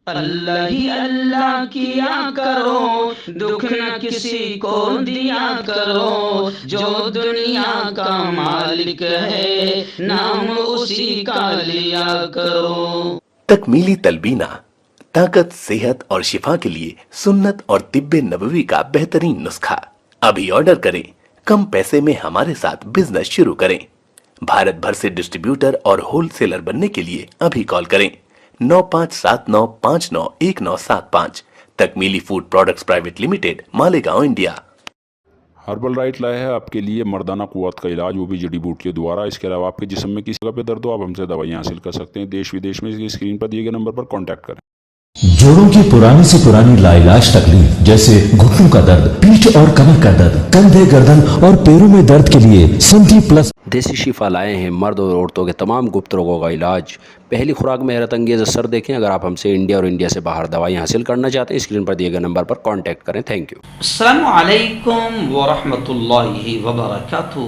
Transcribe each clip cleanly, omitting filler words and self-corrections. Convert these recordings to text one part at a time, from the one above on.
اللہ ہی اللہ کیا کرو، دکھ نہ کسی کو دیا کرو، جو دنیا کا مالک ہے نام اسی کا لیا کرو۔ تکمیلی تلبینہ طاقت، صحت اور شفا کے لیے سنت اور طب نبوی کا بہترین نسخہ۔ ابھی آرڈر کریں، کم پیسے میں ہمارے ساتھ بزنس شروع کریں۔ بھارت بھر سے ڈسٹریبیوٹر اور ہول سیلر بننے کے لیے ابھی کال کریں 9579591975۔ Takmili food products private limited, Malegaon, India. Herbal right لائے ہے آپ کے لیے مردانہ قوت کا علاج، وہ بھی جڑی بوٹیوں دوارا۔ اس کے علاوہ آپ کے جسم میں کسی جگہ پہ درد ہو، آپ ہم سے دوائیاں حاصل کر سکتے ہیں دیش ودیش میں۔ اسکرین پر دیے گئے نمبر پر کانٹیکٹ کریں۔ جوڑوں کی پرانی سے پرانی لاعلاج تکلیف جیسے گھٹنوں کا درد، پیٹھ اور کمر کا درد، کندھے، گردن اور پیروں میں درد کے لیے سنٹی پلس دیسی شفا لائے ہیں مرد اور عورتوں کے تمام گپت روگوں کا علاج۔ پہلی خوراک میں حیرت انگیز اثر دیکھیں۔ اگر آپ ہم سے انڈیا اور انڈیا سے باہر دوائیں حاصل کرنا چاہتے ہیں، اسکرین پر دیے گئے نمبر پر کانٹیکٹ کریں۔ Thank you. السلام علیکم ورحمۃ اللہ وبرکاتہ۔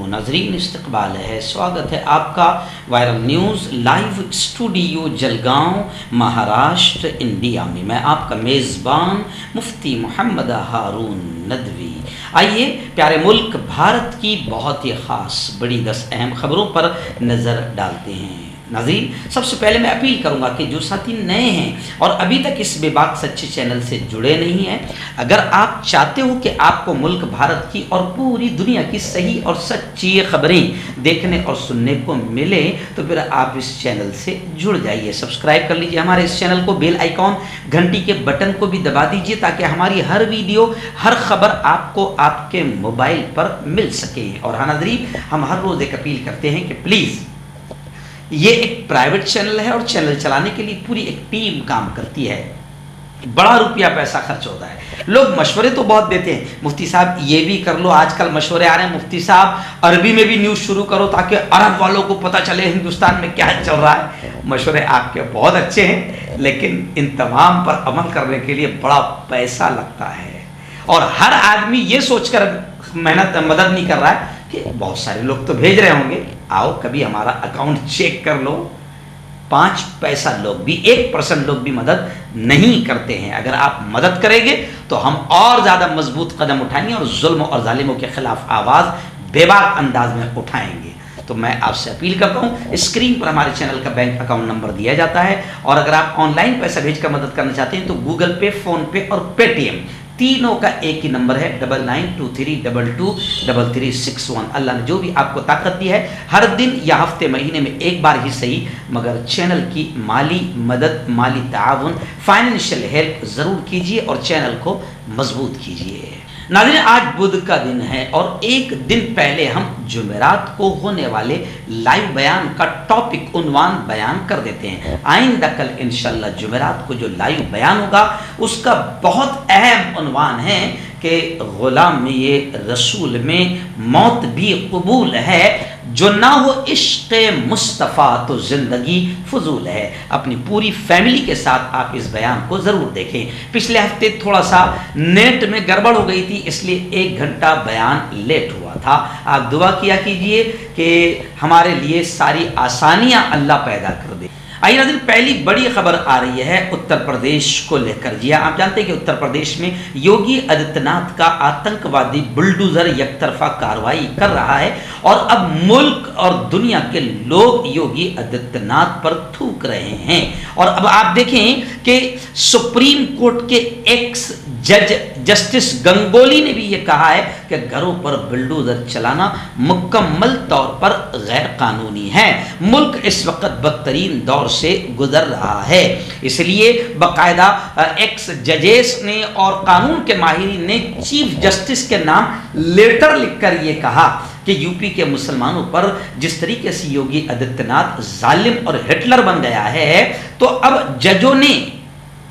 ناظرین، استقبال ہے، سواگت ہے آپ کا viral news live studio Jalgaon, Maharashtra, India میں۔ میں آپ کا میزبان مفتی محمد ہارون ندوی۔ آئیے پیارے ملک بھارت کی بہت ہی خاص بڑی 10 اہم خبروں پر نظر ڈالتے ہیں۔ ناظرین، سب سے پہلے میں اپیل کروں گا کہ جو ساتھی نئے ہیں اور ابھی تک اس بے باک سچے چینل سے جڑے نہیں ہیں، اگر آپ چاہتے ہو کہ آپ کو ملک بھارت کی اور پوری دنیا کی صحیح اور سچی خبریں دیکھنے اور سننے کو ملے تو پھر آپ اس چینل سے جڑ جائیے، سبسکرائب کر لیجیے ہمارے اس چینل کو، بیل آئیکن گھنٹی کے بٹن کو بھی دبا دیجیے تاکہ ہماری ہر ویڈیو، ہر خبر آپ کو آپ کے موبائل پر مل سکے۔ اور ہاں ناظرین، ہم ہر روز ایک اپیل کرتے ہیں کہ پلیز، یہ ایک پرائیویٹ چینل ہے اور چینل چلانے کے لیے پوری ایک ٹیم کام کرتی ہے، بڑا روپیہ پیسہ خرچ ہوتا ہے۔ لوگ مشورے تو بہت دیتے ہیں، مفتی صاحب یہ بھی کر لو، آج کل مشورے آ رہے ہیں مفتی صاحب عربی میں بھی نیوز شروع کرو تاکہ عرب والوں کو پتہ چلے ہندوستان میں کیا چل رہا ہے۔ مشورے آپ کے بہت اچھے ہیں، لیکن ان تمام پر عمل کرنے کے لیے بڑا پیسہ لگتا ہے، اور ہر آدمی یہ سوچ کر مدد نہیں کر رہا ہے کہ بہت سارے لوگ تو بھیج رہے ہوں گے، آؤ کبھی ہمارا اکاؤنٹ چیک کر لو۔ 5 پیسہ لوگ بھی، 1% لوگ بھی مدد نہیں کرتے ہیں۔ اگر آپ مدد کریں گے تو ہم اور زیادہ مضبوط قدم اٹھائیں گے اور ظلم اور ظالموں کے خلاف آواز بے باک انداز میں اٹھائیں گے۔ تو میں آپ سے اپیل کرتا ہوں، اسکرین پر ہمارے چینل کا بینک اکاؤنٹ نمبر دیا جاتا ہے، اور اگر آپ آن لائن پیسہ بھیج کر مدد کرنا چاہتے ہیں تو گوگل پے، فون پے اور پے ٹی ایم تینوں کا ایک ہی نمبر ہے 9923223361۔ اللہ نے جو بھی آپ کو طاقت دی ہے، ہر دن یا ہفتے مہینے میں ایک بار ہی صحیح مگر چینل کی مالی مدد، مالی تعاون، فائنینشیل ہیلپ ضرور کیجیے اور چینل کو مضبوط کیجیے۔ ناظرین، آج بدھ کا دن ہے اور ایک دن پہلے ہم جمعرات کو ہونے والے لائیو بیان کا ٹاپک، عنوان بیان کر دیتے ہیں۔ آئندہ کل انشاءاللہ جمعرات کو جو لائیو بیان ہوگا اس کا بہت اہم عنوان ہے کہ غلامی رسول میں موت بھی قبول ہے، جو نہ ہو عشق مصطفیٰ تو زندگی فضول ہے۔ اپنی پوری فیملی کے ساتھ آپ اس بیان کو ضرور دیکھیں۔ پچھلے ہفتے تھوڑا سا نیٹ میں گڑبڑ ہو گئی تھی، اس لیے 1 گھنٹہ بیان لیٹ ہوا تھا۔ آپ دعا کیا کیجئے کہ ہمارے لیے ساری آسانیاں اللہ پیدا کر دے۔ آئیے ناظرین، پہلی بڑی خبر آ رہی ہے اتر پردیش کو لے کر۔ جی آپ جانتے ہیں کہ اتر پردیش میں یوگی آدتیہ ناتھ کا آتنکوادی بلڈوزر یک طرفہ کارروائی کر رہا ہے، اور اب ملک اور دنیا کے لوگ یوگی آدتیہ ناتھ پر تھوک رہے ہیں۔ اور اب آپ دیکھیں کہ سپریم کورٹ کے ایکس جج جسٹس گنگولی نے بھی یہ کہا ہے کہ گھروں پر بلڈوزر چلانا مکمل طور پر غیر قانونی ہے۔ ملک اس وقت بدترین دور سے گزر رہا ہے، اس لیے باقاعدہ ایکس ججز نے اور قانون کے ماہرین نے چیف جسٹس کے نام لیٹر لکھ کر یہ کہا کہ یو پی کے مسلمانوں پر جس طریقے سے یوگی آدتیہ ناتھ ظالم اور ہٹلر بن گیا ہے، تو اب ججوں نے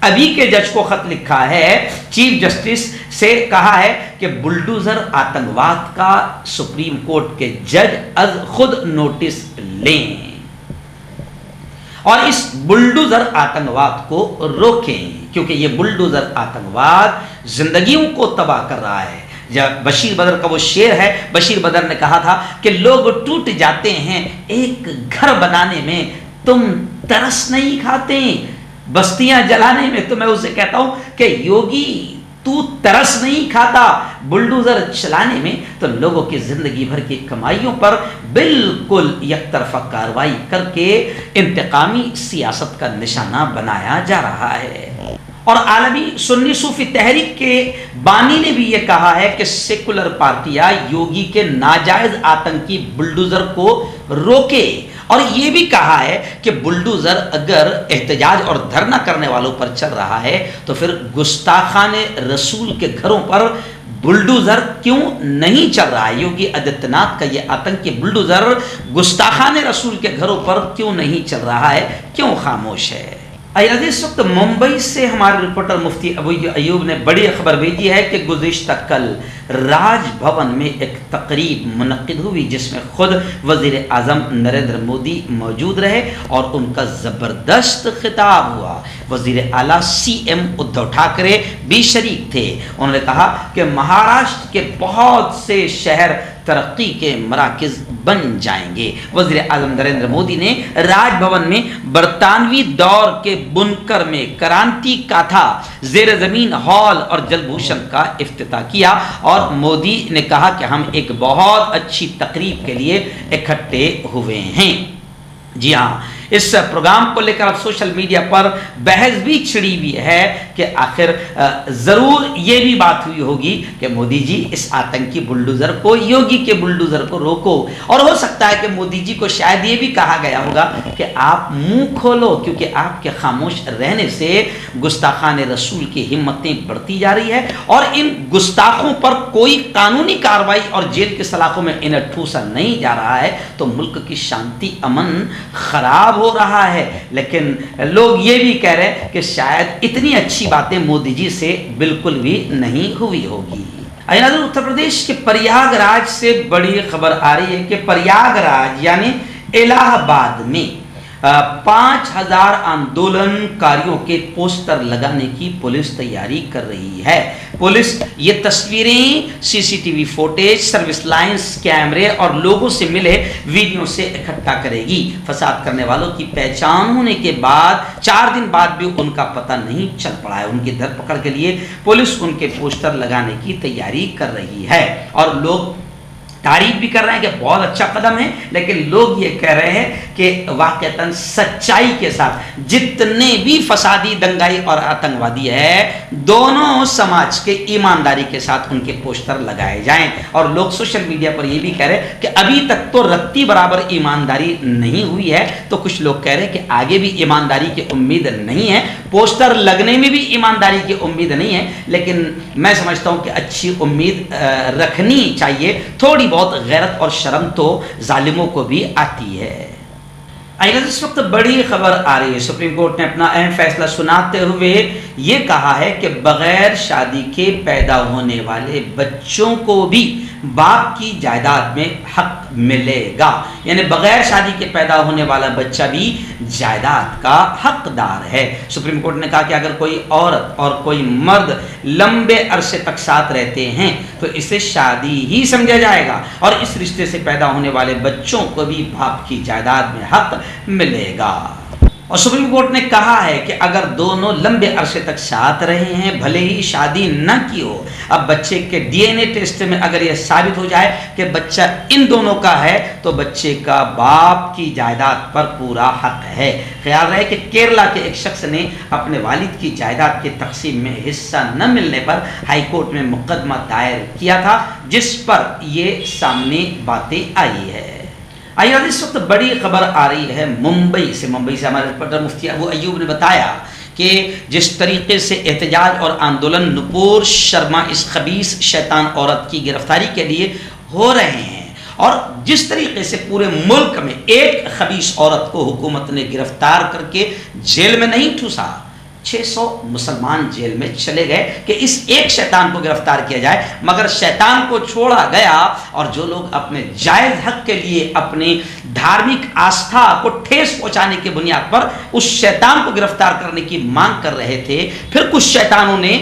ابھی کے جج کو خط لکھا ہے، چیف جسٹس سے کہا ہے کہ بلڈوزر آتنکواد کا سپریم کورٹ کے جج از خود نوٹس لیں اور اس بلڈوزر آتنکواد کو روکیں، کیونکہ یہ بلڈوزر آتنکواد زندگیوں کو تباہ کر رہا ہے۔ جب بشیر بدر کا وہ شعر ہے، بشیر بدر نے کہا تھا کہ لوگ ٹوٹ جاتے ہیں ایک گھر بنانے میں، تم ترس نہیں کھاتے، बस्तियां जलाने में, तो मैं उसे कहता हूं कि योगी तू तरस नहीं खाता बुलडोजर चलाने में, तो लोगों की जिंदगी भर की कमाइयों पर बिल्कुल एक तरफा कार्रवाई करके इंतकामी सियासत का निशाना बनाया जा रहा है। और आलमी सुन्नी सूफी तहरीक के बानी ने भी यह कहा है कि सेकुलर पार्टियां योगी के नाजायज आतंकी बुलडोजर को रोके, और यह भी कहा है कि बुलडोजर अगर एहतजाज और धरना करने वालों पर चल रहा है तो फिर गुस्ताखाने रसूल के घरों पर बुलडोजर क्यों नहीं चल रहा है। योगी आदित्यनाथ का यह आतंकी बुलडोजर गुस्ताखाने रसूल के घरों पर क्यों नहीं चल रहा है, क्यों खामोश है। इस वक्त मुंबई से हमारे रिपोर्टर मुफ्ती अबू अयूब ने बड़ी खबर भेजी है कि गुज़िश्ता कल राजभवन में एक तकरीब मुनक्किद हुई जिसमें खुद वज़ीर आज़म नरेंद्र मोदी मौजूद रहे और उनका ज़बरदस्त खिताब हुआ। वज़ीर आला CM उद्धव ठाकरे भी शरीक थे। उन्होंने कहा कि महाराष्ट्र के बहुत से शहर तरक्की के मराकज़ बन जाएंगे। वज़ीर आज़म नरेंद्र मोदी ने राजभवन में बरतानवी दौर के बुनकर में क्रांति गाथा ज़ेर ज़मीन हॉल और जलभूषण का इफ्तिताह किया और मोदी ने कहा कि हम एक बहुत अच्छी तकरीब के लिए इकट्ठे हुए हैं। जी हाँ, इस प्रोग्राम को लेकर अब सोशल मीडिया पर बहस भी छिड़ी हुई है कि आखिर जरूर ये भी बात हुई होगी कि मोदी जी इस आतंकी बुलडोजर को, योगी के बुलडोजर को रोको। और हो सकता है कि मोदी जी को शायद ये भी कहा गया होगा कि आप मुंह खोलो, क्योंकि आपके खामोश रहने से गुस्ताखाने रसूल की हिम्मतें बढ़ती जा रही है और इन गुस्ताखों पर कोई कानूनी कार्रवाई और जेल के सलाखों में इन्हें ठूसा नहीं जा रहा है तो मुल्क की शांति अमन खराब हो रहा है। लेकिन लोग ये भी कह रहे हैं कि शायद इतनी अच्छी बातें मोदी जी से बिल्कुल भी नहीं हुई होगी। उत्तर प्रदेश के प्रयागराज से बड़ी खबर आ रही है कि प्रयागराज यानी इलाहाबाद में 5000 आंदोलनकारियों के पोस्टर लगाने की पुलिस तैयारी कर रही है। पुलिस ये तस्वीरें, सीसीटीवी फुटेज, सर्विस लाइंस, कैमरे और लोगों से मिले वीडियो से इकट्ठा करेगी। फसाद करने वालों की पहचान होने के बाद 4 दिन बाद भी उनका पता नहीं चल पड़ा है। उनकी धरपकड़ के लिए पुलिस उनके पोस्टर लगाने की तैयारी कर रही है और लोग तारीफ भी कर रहे हैं कि बहुत अच्छा कदम है, लेकिन लोग ये कह रहे हैं कि वाकईतन सच्चाई के साथ जितने भी फसादी, दंगाई और आतंकवादी है, दोनों समाज के ईमानदारी के साथ उनके पोस्टर लगाए जाएं। और लोग सोशल मीडिया पर ये भी कह रहे हैं कि अभी तक तो रत्ती बराबर ईमानदारी नहीं हुई है, तो कुछ लोग कह रहे हैं कि आगे भी ईमानदारी की उम्मीद नहीं है, पोस्टर लगने में भी ईमानदारी की उम्मीद नहीं है। लेकिन मैं समझता हूं कि अच्छी उम्मीद रखनी चाहिए। थोड़ी बहुत गैरत और शर्म तो जालिमों को भी आती है। इस वक्त बड़ी खबर आ रही है, सुप्रीम कोर्ट ने अपना अहम फैसला सुनाते हुए ये कहा है कि बगैर शादी के पैदा होने वाले बच्चों को भी बाप की जायदाद में हक मिलेगा। यानी बगैर शादी के पैदा होने वाला बच्चा भी जायदाद का हकदार है। सुप्रीम कोर्ट ने कहा कि अगर कोई औरत और कोई मर्द लंबे अरसे तक साथ रहते हैं तो इसे शादी ही समझा जाएगा और इस रिश्ते से पैदा होने वाले बच्चों को भी बाप की जायदाद में हक मिलेगा। और सुप्रीम कोर्ट ने कहा है कि अगर दोनों लंबे अरसे तक साथ रहे हैं, भले ही शादी न की हो, अब बच्चे के डीएनए टेस्ट में अगर यह साबित हो जाए कि बच्चा इन दोनों का है तो बच्चे का बाप की जायदाद पर पूरा हक है। ख्याल रहे कि केरला के एक शख्स ने अपने वालिद की जायदाद के तकसीम में हिस्सा न मिलने पर हाई कोर्ट में मुकदमा दायर किया था, जिस पर यह सामने बातें आई है। इस वक्त बड़ी खबर आ रही है मुंबई से हमारे रिपोर्टर मुफ्ती अबू अयूब ने बताया कि जिस तरीके से एहतजाज और आंदोलन नुपुर शर्मा इस खबीस शैतान औरत की गिरफ्तारी के लिए हो रहे हैं और जिस तरीके से पूरे मुल्क में एक खबीस औरत को हुकूमत ने गिरफ्तार करके जेल में नहीं ठूसा, 600 मुसलमान जेल में चले गए कि इस एक शैतान को गिरफ्तार किया जाए, मगर शैतान को छोड़ा गया और जो लोग अपने जायज हक के लिए अपनी धार्मिक आस्था को ठेस पहुंचाने की बुनियाद पर उस शैतान को गिरफ्तार करने की मांग कर रहे थे, फिर कुछ शैतानों ने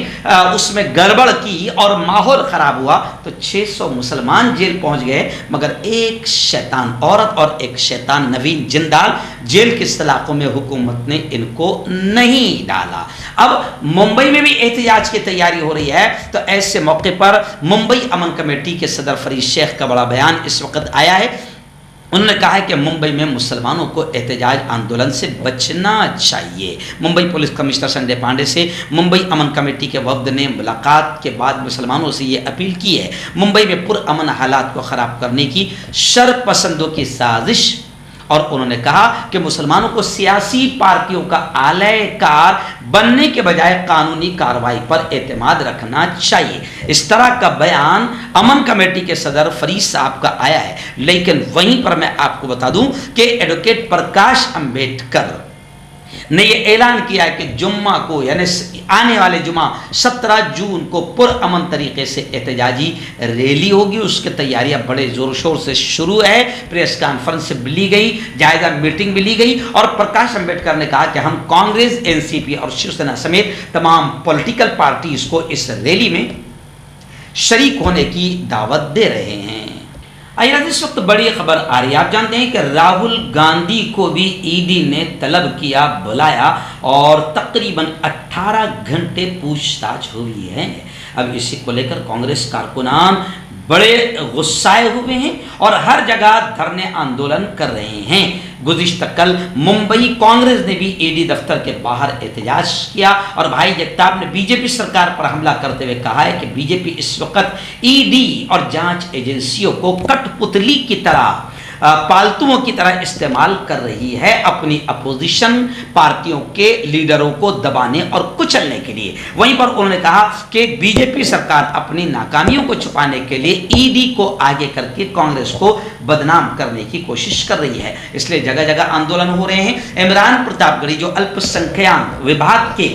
उसमें गड़बड़ की और माहौल खराब हुआ तो 600 मुसलमान जेल पहुंच गए, मगर एक शैतान औरत और एक शैतान नवीन जिंदाल जेल के सलाखों में हुकूमत ने इनको नहीं डाला। अब मुंबई में भी एहतजाज की तैयारी हो रही है, तो ऐसे मौके पर मुंबई अमन कमेटी के सदर फरीद शेख का बड़ा बयान इस वक्त आया है। उन्होंने कहा है कि मुंबई में मुसलमानों को एहतजाज आंदोलन से बचना चाहिए। मुंबई पुलिस कमिश्नर संजय पांडे से मुंबई अमन कमेटी के वफ्द ने मुलाकात के बाद मुसलमानों से ये अपील की है, मुंबई में पुरअमन हालात को ख़राब करने की शरपसंदों की साजिश, और उन्होंने कहा कि मुसलमानों को सियासी पार्टियों का आलयकार बनने के बजाय कानूनी कार्रवाई पर एतमाद रखना चाहिए। इस तरह का बयान अमन कमेटी के सदर फरीद साहब का आया है। लेकिन वहीं पर मैं आपको बता दूं कि एडवोकेट प्रकाश अंबेडकर ने यह ऐलान किया है कि जुम्मा को यानी आने वाले जुम्मा 17 जून को पुरअमन तरीके से एहतजाजी रैली होगी, उसकी तैयारियां बड़े जोर शोर से शुरू है। प्रेस कॉन्फ्रेंस भी ली गई, जायजा मीटिंग भी ली गई और प्रकाश अंबेडकर ने कहा कि हम कांग्रेस, एनसीपी और शिवसेना समेत तमाम पॉलिटिकल पार्टीज को इस रैली में शरीक होने की दावत दे रहे हैं। आइए इस वक्त बड़ी खबर आ रही है, आप जानते हैं कि राहुल गांधी को भी ईडी ने तलब किया, बुलाया और तकरीबन 18 घंटे पूछताछ हुई है। अब इसी को लेकर कांग्रेस कारकुनान बड़े गुस्साए हुए हैं और हर जगह धरने आंदोलन कर रहे हैं। गुज़िश्ता कल मुंबई कांग्रेस ने भी ईडी दफ्तर के बाहर एहतजाज किया और भाई जगताप ने बीजेपी सरकार पर हमला करते हुए कहा है कि बीजेपी इस वक्त ईडी और जांच एजेंसियों को कठपुतली की तरह, पालतुओं की तरह इस्तेमाल कर रही है अपनी अपोजिशन पार्टियों के लीडरों को दबाने और कुचलने के लिए। वहीं पर उन्होंने कहा कि बीजेपी सरकार अपनी नाकामियों को छुपाने के लिए ईडी को आगे करके कांग्रेस को बदनाम करने की कोशिश कर रही है, इसलिए जगह जगह आंदोलन हो रहे हैं। इमरान प्रतापगढ़ी जो अल्पसंख्यक विभाग के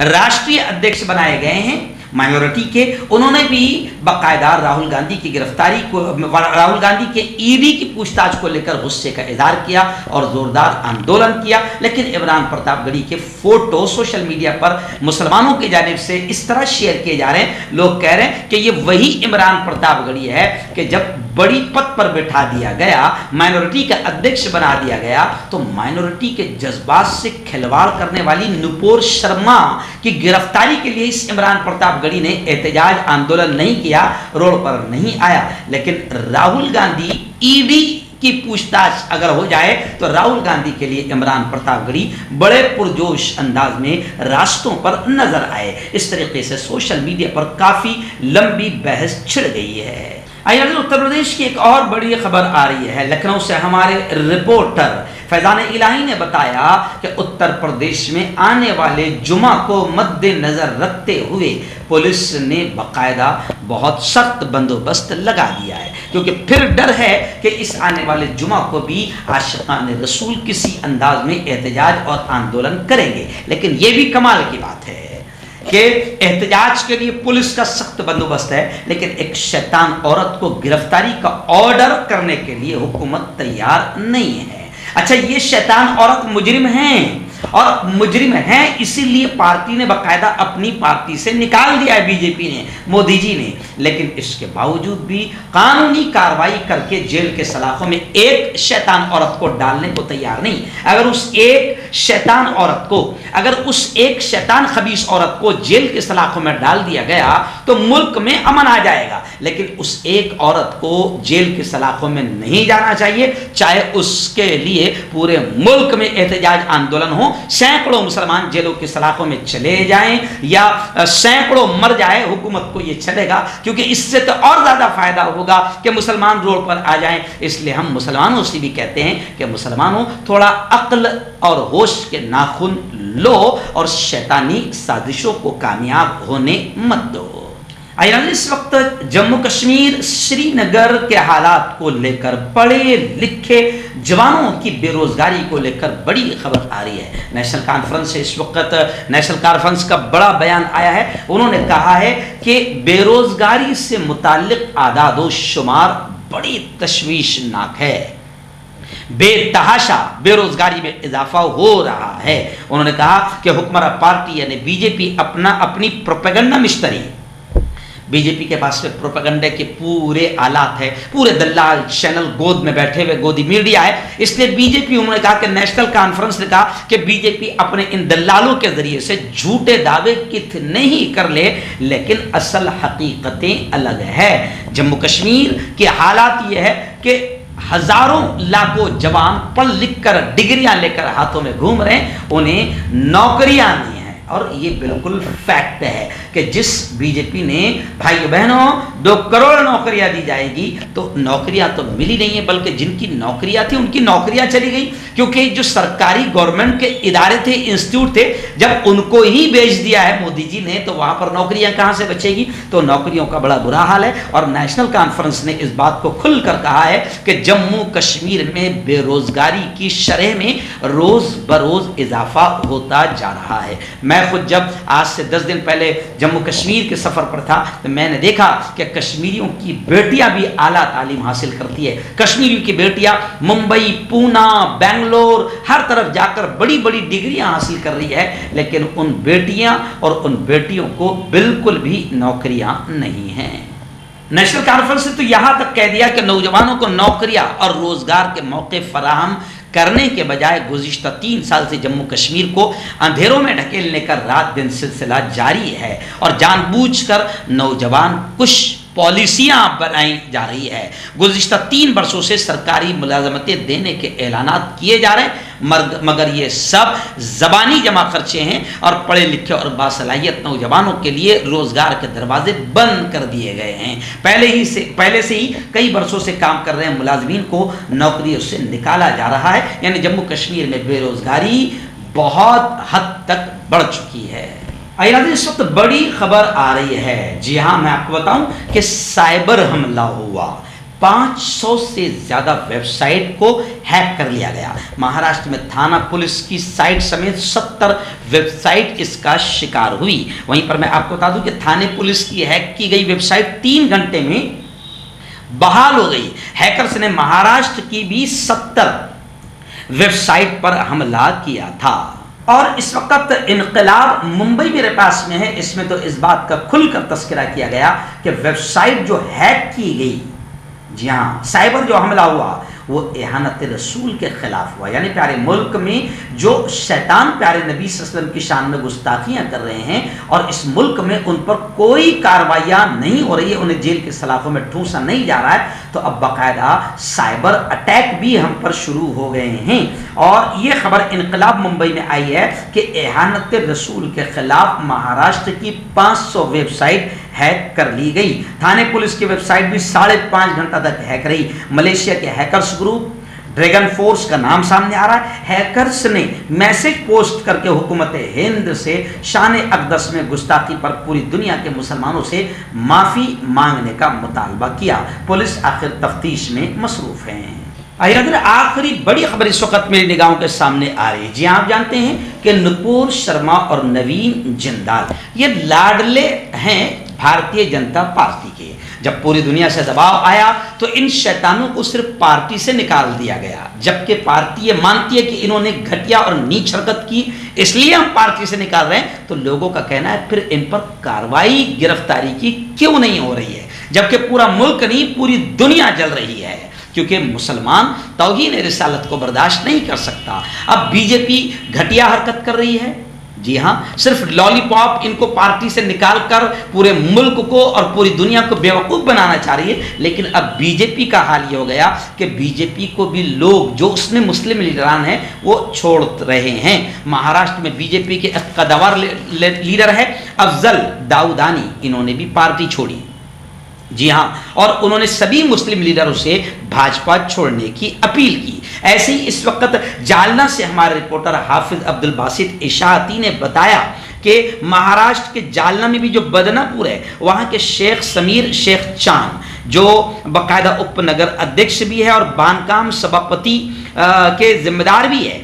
राष्ट्रीय अध्यक्ष बनाए गए हैं माइनॉरिटी के, उन्होंने भी बाकायदा राहुल गांधी की गिरफ्तारी को, राहुल गांधी के ईडी की पूछताछ को लेकर गुस्से का इजहार किया और जोरदार आंदोलन किया। लेकिन इमरान प्रतापगढ़ी के फोटो सोशल मीडिया पर मुसलमानों की जानिब से इस तरह शेयर किए जा रहे हैं, लोग कह रहे हैं कि ये वही इमरान प्रतापगढ़ी है कि जब बड़ी पद पर बैठा दिया गया, माइनॉरिटी का अध्यक्ष बना दिया गया, तो माइनॉरिटी के जज्बात से खिलवाड़ करने वाली नुपुर शर्मा की गिरफ्तारी के लिए इस इमरान प्रतापगढ़ी ने एहतजाज आंदोलन नहीं किया, रोड पर नहीं आया। लेकिन राहुल गांधी ईडी की पूछताछ अगर हो जाए तो राहुल गांधी के लिए इमरान प्रतापगढ़ी बड़े पुरजोश अंदाज में रास्तों पर नजर आए। इस तरीके से सोशल मीडिया पर काफी लंबी बहस छिड़ गई है। आइए उत्तर प्रदेश की एक और बड़ी खबर आ रही है। लखनऊ से हमारे रिपोर्टर फैजान इलाही ने बताया कि उत्तर प्रदेश में आने वाले जुमा को मद्देनजर रखते हुए पुलिस ने बाकायदा बहुत सख्त बंदोबस्त लगा दिया है, क्योंकि फिर डर है कि इस आने वाले जुमा को भी आशिकाने रसूल किसी अंदाज में एहतजाज और आंदोलन करेंगे। लेकिन यह भी कमाल की बात है कि एहतजाज के लिए पुलिस का सख्त बंदोबस्त है, लेकिन एक शैतान औरत को गिरफ्तारी का ऑर्डर करने के लिए हुकूमत तैयार नहीं है। अच्छा, ये शैतान औरत मुजरिम हैं और मुजरिम हैं इसीलिए पार्टी ने बाकायदा अपनी पार्टी से निकाल दिया है बीजेपी ने, मोदी जी ने। लेकिन इसके बावजूद भी कानूनी कार्रवाई करके जेल के सलाखों में एक शैतान औरत को डालने को तैयार नहीं। अगर उस एक शैतान औरत को, अगर उस एक शैतान खबीस औरत को जेल के सलाखों में डाल दिया गया तो मुल्क में अमन आ जाएगा। लेकिन उस एक औरत को जेल के सलाखों में नहीं जाना चाहिए, चाहे उसके लिए पूरे मुल्क में एहतजाज आंदोलन हो, सैकड़ों मुसलमान जेलों की सलाखों में चले जाएं या सैकड़ों मर जाए, हुकूमत को यह चलेगा, क्योंकि इससे तो और ज्यादा फायदा होगा कि मुसलमान रोड पर आ जाएं। इसलिए हम मुसलमानों से भी कहते हैं कि मुसलमानों थोड़ा अक्ल और होश के नाखून लो और शैतानी साजिशों को कामयाब होने मत दो। इस वक्त जम्मू कश्मीर श्रीनगर के हालात को लेकर पढ़े लिखे जवानों की बेरोजगारी को लेकर बड़ी खबर आ रही है। नेशनल कॉन्फ्रेंस से इस वक्त नेशनल कॉन्फ्रेंस का बड़ा बयान आया है। उन्होंने कहा है कि बेरोजगारी से मुताल्लिक आदाद शुमार बड़ी तशवीशनाक है, बेतहाशा बेरोजगारी में इजाफा हो रहा है। उन्होंने कहा कि हुक्मरान पार्टी यानी बीजेपी अपनी प्रोपेगेंडा मिशतरी, बीजेपी के पास में प्रोपेगेंडा के पूरे आलात है, पूरे दलाल चैनल गोद में बैठे हुए गोदी मीडिया है। इसलिए बीजेपी, उन्होंने कहा कि नेशनल कॉन्फ्रेंस ने कहा कि बीजेपी अपने इन दलालों के जरिए से झूठे दावे कितने ही कर ले, लेकिन असल हकीकतें अलग है। जम्मू कश्मीर के हालात ये है कि हजारों लाखों जवान पढ़ लिख कर डिग्रियां लेकर हाथों में घूम रहे हैं, उन्हें नौकरियां नहीं है। और ये बिल्कुल फैक्ट है कि जिस बीजेपी ने भाई बहनों 2 करोड़ नौकरियां दी जाएगी, तो नौकरियां तो मिली नहीं है, बल्कि जिनकी नौकरियां थी उनकी नौकरियां चली गई। क्योंकि जो सरकारी गवर्नमेंट के इदारे थे, इंस्टीट्यूट थे, जब उनको ही बेच दिया है मोदी जी ने, तो वहां पर नौकरियां कहां से बचेगी? तो नौकरियों का बड़ा बुरा हाल है। और नेशनल कॉन्फ्रेंस ने इस बात को खुलकर कहा है कि जम्मू कश्मीर में बेरोजगारी की शरह में रोज बरोज इजाफा होता जा रहा है। मैं खुद जब आज से 10 दिन पहले जम्मू कश्मीर के सफर पर था, तो मैंने देखा कि कश्मीरियों की बेटियां भी आला तालीम हासिल करती है। कश्मीरियों की बेटियां मुंबई, पूना, बेंगलोर हर तरफ जाकर बड़ी बड़ी डिग्रियां हासिल कर रही है, लेकिन उन बेटियां और उन बेटियों को बिल्कुल भी नौकरियां नहीं हैं। नेशनल कॉन्फ्रेंस ने तो यहां तक कह दिया कि नौजवानों को नौकरियां और रोजगार के मौके फराहम करने के बजाय गुज़िश्ता 3 साल से जम्मू कश्मीर को अंधेरों में ढकेलने का रात दिन सिलसिला जारी है। और जानबूझकर नौजवान कुछ पॉलिसियां बनाई जा रही है। गुज़िश्ता 3 वर्षों से सरकारी मुलाजमतें देने के ऐलानात किए जा रहे हैं, मगर ये सब ज़बानी जमा खर्चे हैं और पढ़े लिखे और बासलाहियत नौजवानों के लिए रोजगार के दरवाजे बंद कर दिए गए हैं। पहले से ही कई वर्षों से काम कर रहे हैं मुलाजमीन को नौकरियों से निकाला जा रहा है। यानी जम्मू कश्मीर में बेरोजगारी बहुत हद तक बढ़ चुकी है। इस वक्त बड़ी खबर आ रही है। जी हाँ, मैं आपको बताऊं कि साइबर हमला हुआ, 500 से ज्यादा वेबसाइट को हैक कर लिया गया। महाराष्ट्र में थाना पुलिस की साइट समेत 70 वेबसाइट इसका शिकार हुई। वहीं पर मैं आपको बता दूं कि थाने पुलिस की हैक की गई वेबसाइट 3 घंटे में बहाल हो गई। हैकर्स ने महाराष्ट्र की भी 70 वेबसाइट पर हमला किया था। और इस वक्त इनकलाब मुंबई मेरे पास में है, इसमें तो इस बात का खुलकर तस्करा किया गया कि वेबसाइट जो हैक की गई, जी हाँ, साइबर जो हमला हुआ वो एहानत रसूल के खिलाफ हुआ। यानी प्यारे मुल्क में जो शैतान प्यारे नबी सल्लल्लाहु अलैहि वसल्लम की शान में गुस्ताखियां कर रहे हैं और इस मुल्क में उन पर कोई कार्रवाइयां नहीं हो रही है, उन्हें जेल के सलाखों में ठूंसा नहीं जा रहा है, तो अब बाकायदा साइबर अटैक भी हम पर शुरू हो गए हैं। और ये खबर इनकलाब मुंबई में आई है कि एहानत रसूल के खिलाफ महाराष्ट्र की 500 वेबसाइट हैक कर ली गई। थाने पुलिस की वेबसाइट भी 5.5 घंटा तक हैक रही। मलेशिया के हैकर्स ग्रुप ड्रैगन फोर्स का नाम सामने आ रहा है। हैकर्स ने मैसेज पोस्ट करके हुकूमत हिंद से शान अक़दस में गुस्ताखी पर पूरी दुनिया के मुसलमानों से माफी मांगने का मुतालबा किया। पुलिस आखिर तफ्तीश में मसरूफ है। आखिरी बड़ी खबर इस वक्त मेरी निगाहों के सामने आ रही है। जी आप जानते हैं कि नुपुर शर्मा और नवीन जिंदाल ये लाडले हैं भारतीय जनता पार्टी के। जब पूरी दुनिया से दबाव आया तो इन शैतानों को सिर्फ पार्टी से निकाल दिया गया, जबकि पार्टी ये मानती है कि इन्होंने घटिया और नीच हरकत की इसलिए हम पार्टी से निकाल रहे हैं। तो लोगों का कहना है फिर इन पर कार्रवाई गिरफ्तारी की क्यों नहीं हो रही है, जबकि पूरा मुल्क नहीं पूरी दुनिया जल रही है, क्योंकि मुसलमान तौहीन रिसालत को बर्दाश्त नहीं कर सकता। अब बीजेपी घटिया हरकत कर रही है। जी हाँ, सिर्फ लॉलीपॉप इनको पार्टी से निकालकर पूरे मुल्क को और पूरी दुनिया को बेवकूफ़ बनाना चाह रही है। लेकिन अब बीजेपी का हाल ये हो गया कि बीजेपी को भी लोग जो उसमें मुस्लिम लीडरान हैं वो छोड़ रहे हैं। महाराष्ट्र में बीजेपी के कद्दावर लीडर है अफजल दाऊदानी, इन्होंने भी पार्टी छोड़ी। जी हाँ, और उन्होंने सभी मुस्लिम लीडरों से भाजपा छोड़ने की अपील की। ऐसे ही इस वक्त जालना से हमारे रिपोर्टर हाफिज अब्दुल बासित इशाअती ने बताया کہ مہاراشٹر کے جالنا میں بھی جو بدناپور ہے وہاں کے شیخ سمیر شیخ چاند جو باقاعدہ اپ نگر ادھیکش بھی ہے اور بانکام سبھاپتی کے ذمہ دار بھی ہے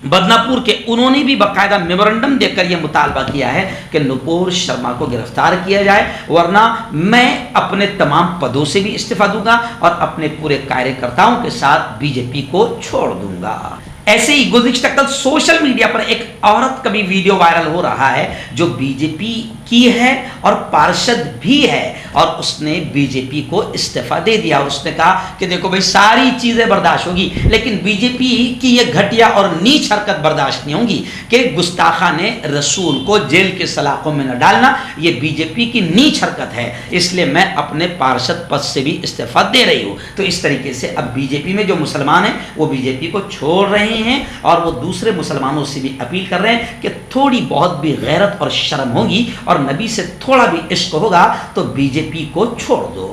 بدناپور کے، انہوں نے بھی باقاعدہ میمورنڈم دے کر یہ مطالبہ کیا ہے کہ نپور شرما کو گرفتار کیا جائے، ورنہ میں اپنے تمام پدوں سے بھی استعفیٰ دوں گا اور اپنے پورے کاریہ کرتاؤں کے ساتھ بی جے پی کو چھوڑ دوں گا۔ ایسے ہی گزشتہ کل سوشل میڈیا پر ایک عورت کا بھی ویڈیو وائرل ہو رہا ہے جو بی جے پی کی ہے اور پارشد بھی ہے، اور اس نے بی جے پی کو استعفیٰ دے دیا اور اس نے کہا کہ دیکھو بھائی ساری چیزیں برداشت ہوگی لیکن بی جے پی کی یہ گھٹیا اور نیچ حرکت برداشت نہیں ہوگی کہ گستاخان رسول کو جیل کے سلاخوں میں نہ ڈالنا، یہ بی جے پی کی نیچ حرکت ہے، اس لیے میں اپنے پارشد پد سے بھی استعفیٰ دے رہی ہوں۔ تو اس طریقے سے اب بی جے پی میں جو مسلمان ہیں وہ بی جے پی کو چھوڑ رہے ہیں اور وہ دوسرے مسلمانوں سے بھی اپیل کر رہے ہیں کہ تھوڑی بہت بھی غیرت اور شرم ہوگی اور نبی سے تھوڑا بھی عشق ہوگا تو بی جے پی کو چھوڑ دو۔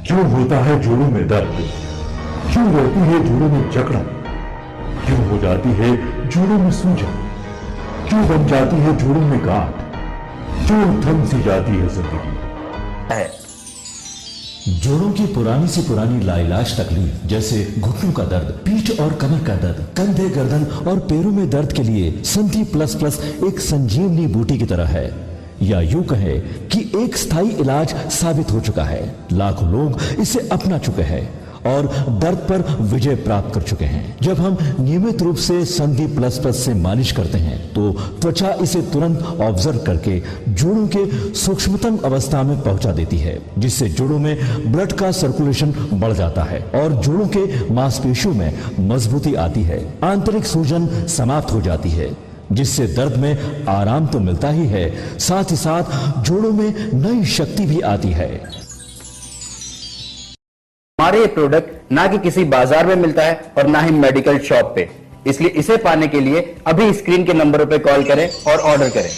کیوں ہوتا ہے جوڑوں میں درد، کیوں رہتی ہے جوڑوں میں جکڑن، کیوں ہو جاتی ہے جوڑوں میں سوجن، کیوں بن جاتی ہے جوڑوں میں گاٹھ، کیوں تھم سی جاتی ہے زندگی۔ جوڑوں کی پرانی سے پرانی لاعلاج تکلیف جیسے گھٹنوں کا درد، پیٹھ اور کمر کا درد، کندھے گردن اور پیروں میں درد کے لیے سنتھی پلس پلس ایک سنجیونی بوٹی کی طرح ہے، یا یوں کہے کہ ایک استھائی علاج ثابت ہو چکا ہے۔ لاکھوں لوگ اسے اپنا چکے ہیں اور درد پر وجے پراپت کر چکے ہیں۔ جب ہم نیمت روپ سے سندھی پلس پلس سے مالش کرتے ہیں تو توچا اسے ترنت آبزرو کر کے جوڑوں کے سوکشمتم اوستھا میں پہنچا دیتی ہے، جس سے جوڑوں میں بلڈ کا سرکولیشن بڑھ جاتا ہے اور جوڑوں کے ماس پیشیوں میں مضبوطی آتی ہے، آنترک سوجن سماپت ہو جاتی ہے، جس سے درد میں آرام تو ملتا ہی ہے، ساتھ ہی ساتھ جوڑوں میں نئی شکتی بھی آتی ہے۔ ہمارے یہ پروڈکٹ نہ کہ کسی بازار میں ملتا ہے اور نہ ہی میڈیکل شاپ پہ، اس لیے اسے پانے کے لیے ابھی اسکرین کے نمبروں پہ کال کریں اور آرڈر کریں۔